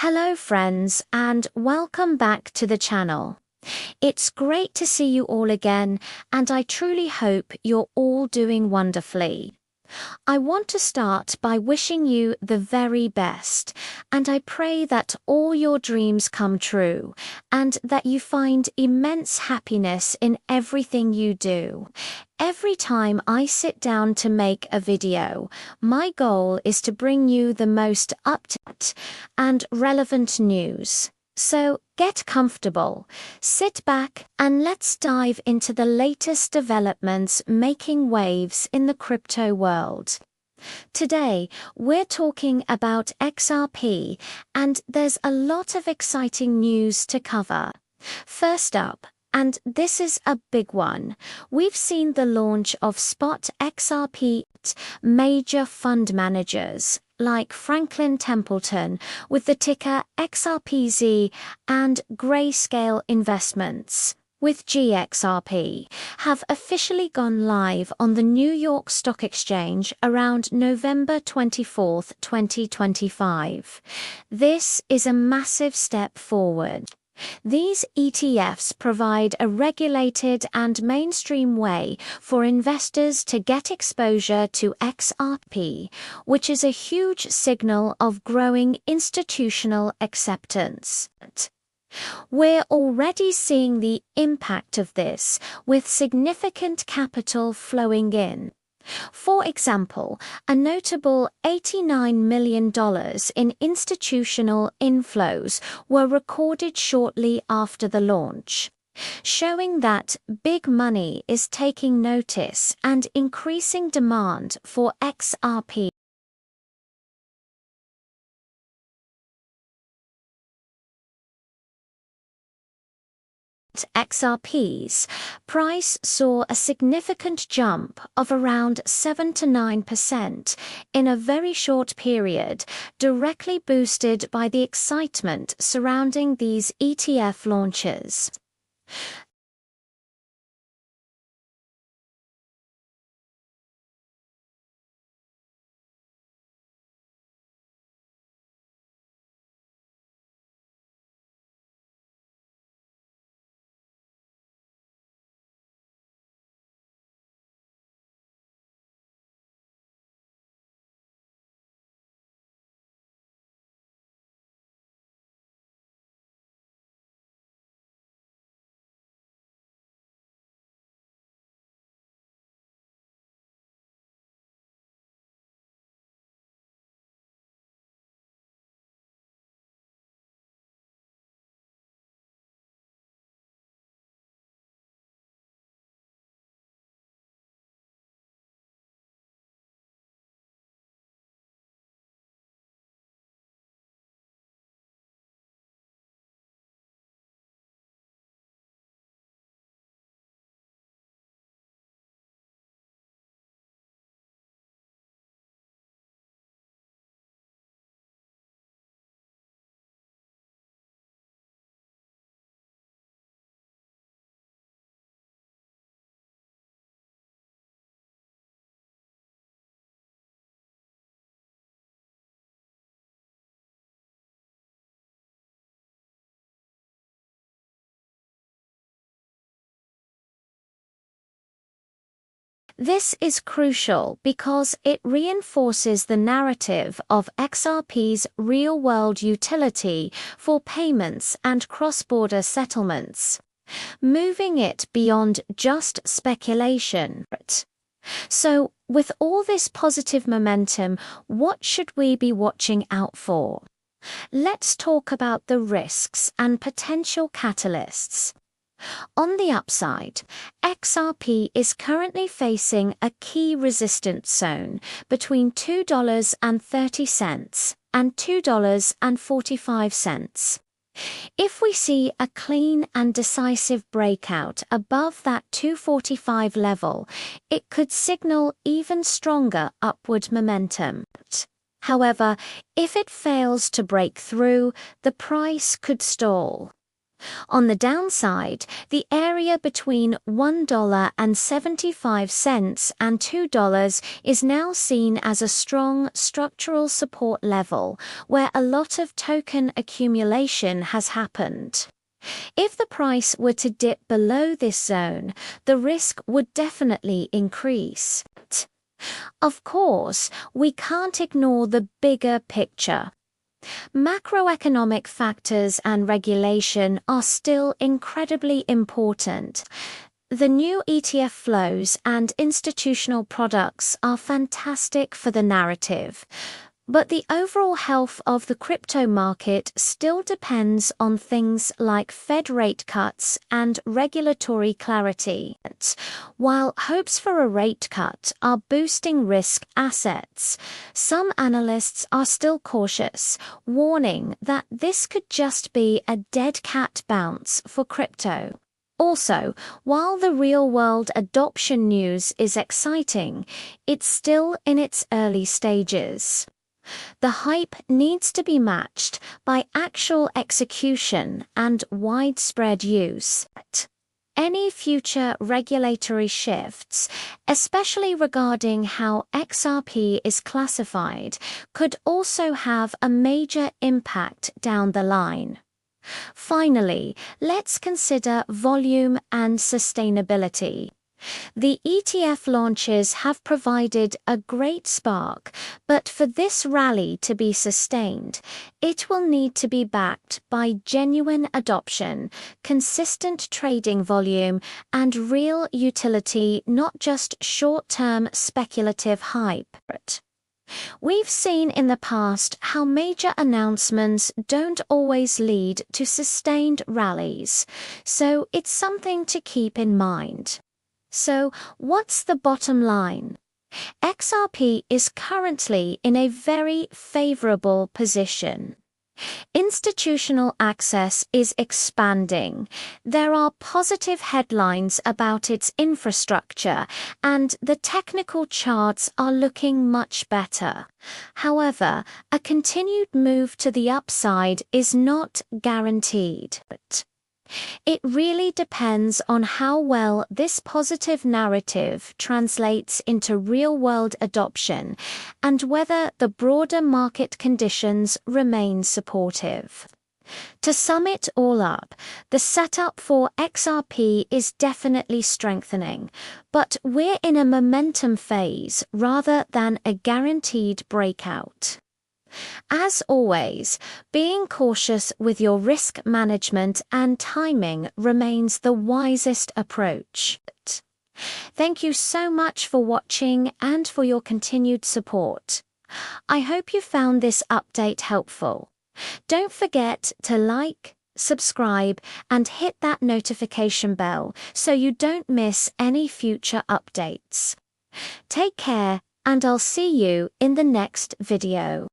Hello friends and welcome back to the channel. It's great to see you all again and I truly hope you're all doing wonderfully. I want to start by wishing you the very best, and I pray that all your dreams come true and that you find immense happiness in everything you do. Every time I sit down to make a video, my goal is to bring you the most up-to-date and relevant news. So get comfortable, sit back, and let's dive into the latest developments making waves in the crypto world. Today, we're talking about XRP, and there's a lot of exciting news to cover. First up, and this is a big one, we've seen the launch of spot XRP at major fund managers like Franklin Templeton with the ticker XRPZ and Grayscale Investments with GXRP have officially gone live on the New York Stock Exchange around November 24, 2025. This is a massive step forward. These ETFs provide a regulated and mainstream way for investors to get exposure to XRP, which is a huge signal of growing institutional acceptance. We're already seeing the impact of this, with significant capital flowing in. For example, a notable $89 million in institutional inflows were recorded shortly after the launch, showing that big money is taking notice and increasing demand for XRP. XRP's price saw a significant jump of around 7 to 9% in a very short period, directly boosted by the excitement surrounding these ETF launches. This is crucial because it reinforces the narrative of XRP's real-world utility for payments and cross-border settlements, moving it beyond just speculation. So, with all this positive momentum, what should we be watching out for? Let's talk about the risks and potential catalysts. On the upside, XRP is currently facing a key resistance zone between $2.30 and $2.45. If we see a clean and decisive breakout above that 245 level, it could signal even stronger upward momentum. However, if it fails to break through, the price could stall. On the downside, the area between $1.75 and $2 is now seen as a strong structural support level, where a lot of token accumulation has happened. If the price were to dip below this zone, the risk would definitely increase. Of course, we can't ignore the bigger picture. Macroeconomic factors and regulation are still incredibly important. The new ETF flows and institutional products are fantastic for the narrative. But the overall health of the crypto market still depends on things like Fed rate cuts and regulatory clarity. While hopes for a rate cut are boosting risk assets, some analysts are still cautious, warning that this could just be a dead cat bounce for crypto. Also, while the real-world adoption news is exciting, it's still in its early stages. The hype needs to be matched by actual execution and widespread use. Any future regulatory shifts, especially regarding how XRP is classified, could also have a major impact down the line. Finally, let's consider volume and sustainability. The ETF launches have provided a great spark, but for this rally to be sustained, it will need to be backed by genuine adoption, consistent trading volume, and real utility, not just short-term speculative hype. We've seen in the past how major announcements don't always lead to sustained rallies, so it's something to keep in mind. So, what's the bottom line? XRP is currently in a very favorable position. Institutional access is expanding. There are positive headlines about its infrastructure, and the technical charts are looking much better. However, a continued move to the upside is not guaranteed. It really depends on how well this positive narrative translates into real-world adoption and whether the broader market conditions remain supportive. To sum it all up, the setup for XRP is definitely strengthening, but we're in a momentum phase rather than a guaranteed breakout. As always, being cautious with your risk management and timing remains the wisest approach. Thank you so much for watching and for your continued support. I hope you found this update helpful. Don't forget to like, subscribe, and hit that notification bell so you don't miss any future updates. Take care, and I'll see you in the next video.